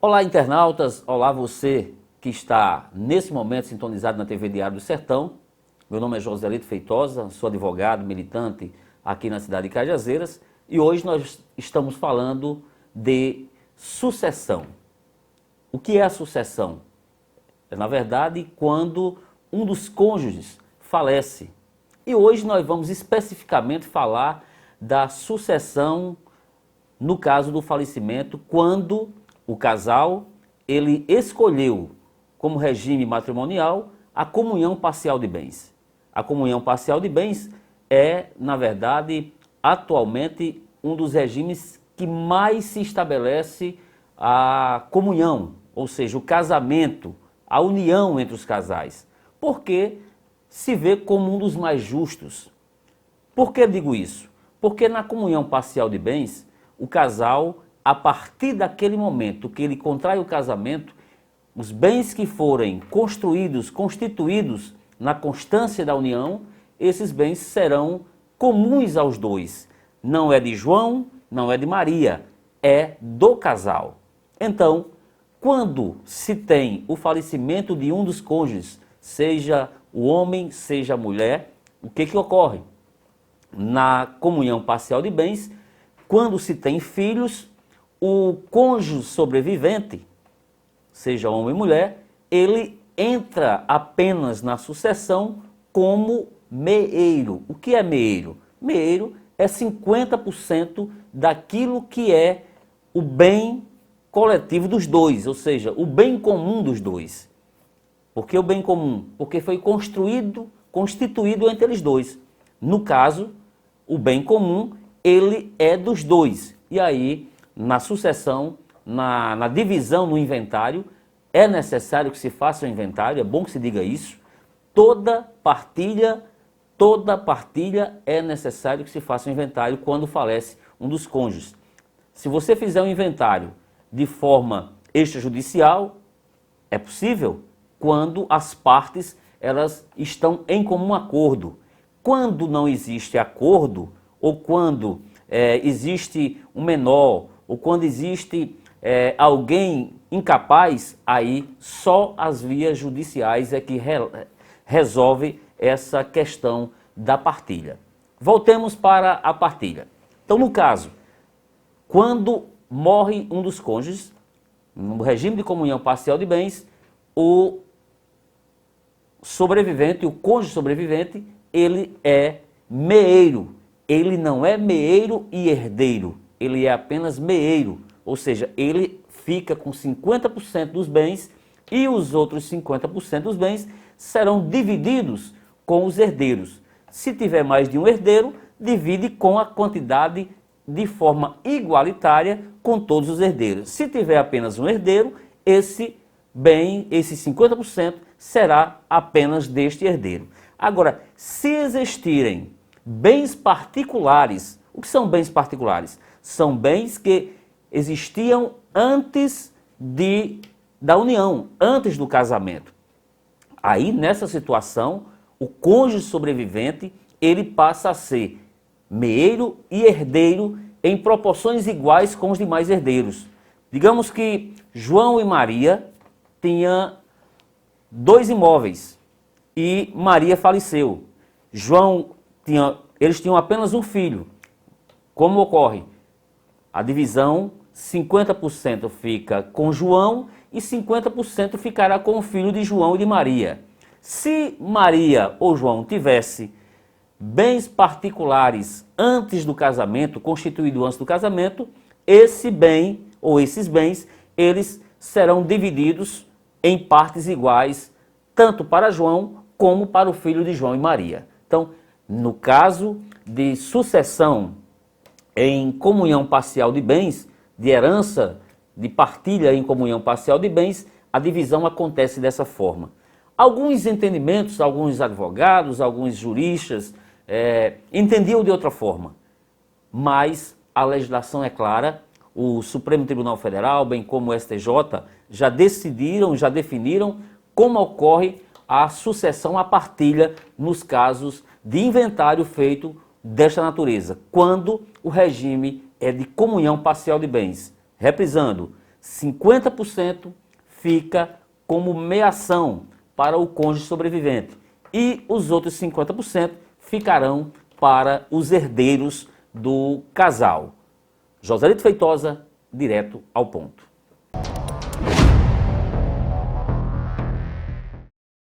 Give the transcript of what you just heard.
Olá, internautas! Olá, você que está nesse momento sintonizado na TV Diário do Sertão. Meu nome é Joselito Feitosa, sou advogado, militante aqui na cidade de Cajazeiras e hoje nós estamos falando de sucessão. O que é a sucessão? É, na verdade, quando um dos cônjuges falece. E hoje nós vamos especificamente falar da sucessão no caso do falecimento, quando o casal ele escolheu como regime matrimonial a comunhão parcial de bens. A comunhão parcial de bens é, na verdade, atualmente um dos regimes que mais se estabelece a comunhão, ou seja, o casamento, a união entre os casais, porque se vê como um dos mais justos. Por que digo isso? Porque na comunhão parcial de bens, o casal, a partir daquele momento que ele contrai o casamento, os bens que forem constituídos na constância da união, esses bens serão comuns aos dois. Não é de João, não é de Maria, é do casal. Então, quando se tem o falecimento de um dos cônjuges, seja o homem, seja a mulher, o que ocorre? Na comunhão parcial de bens, quando se tem filhos, o cônjuge sobrevivente, seja homem ou mulher, ele entra apenas na sucessão como meeiro. O que é meeiro? Meeiro é 50% daquilo que é o bem coletivo dos dois, ou seja, o bem comum dos dois. Por que o bem comum? Porque foi constituído entre eles dois. No caso, o bem comum, ele é dos dois. E aí, na sucessão, na divisão no inventário, é necessário que se faça o inventário, é bom que se diga isso. Toda partilha é necessário que se faça o inventário quando falece um dos cônjuges. Se você fizer um inventário de forma extrajudicial, é possível quando as partes elas estão em comum acordo. Quando não existe acordo, ou quando existe um menor, ou quando existe alguém incapaz, aí só as vias judiciais é que resolve essa questão da partilha. Voltemos para a partilha. Então, no caso, quando morre um dos cônjuges, no regime de comunhão parcial de bens, o sobrevivente, o cônjuge sobrevivente, ele é meeiro. Ele não é meeiro e herdeiro, ele é apenas meeiro, ou seja, ele fica com 50% dos bens e os outros 50% dos bens serão divididos com os herdeiros. Se tiver mais de um herdeiro, divide com a quantidade de forma igualitária com todos os herdeiros. Se tiver apenas um herdeiro, esse 50% será apenas deste herdeiro. Agora, se existirem bens particulares, o que são bens particulares? São bens que existiam antes da união, antes do casamento. Aí, nessa situação, o cônjuge sobrevivente, ele passa a ser meeiro e herdeiro em proporções iguais com os demais herdeiros. Digamos que João e Maria tinham 2 imóveis e Maria faleceu. Eles tinham apenas um filho. Como ocorre? A divisão, 50% fica com João e 50% ficará com o filho de João e de Maria. Se Maria ou João tivesse bens particulares antes do casamento, constituído antes do casamento, esse bem ou esses bens, eles serão divididos em partes iguais, tanto para João como para o filho de João e Maria. Então, no caso de sucessão em comunhão parcial de bens, de herança, de partilha em comunhão parcial de bens, a divisão acontece dessa forma. Alguns entendimentos, alguns advogados, alguns juristas entendiam de outra forma, mas a legislação é clara, o Supremo Tribunal Federal, bem como o STJ, já definiram como ocorre a sucessão, a partilha nos casos de inventário feito desta natureza, quando o regime é de comunhão parcial de bens. Reprisando, 50% fica como meação para o cônjuge sobrevivente e os outros 50% ficarão para os herdeiros do casal. Joselito Feitosa, direto ao ponto.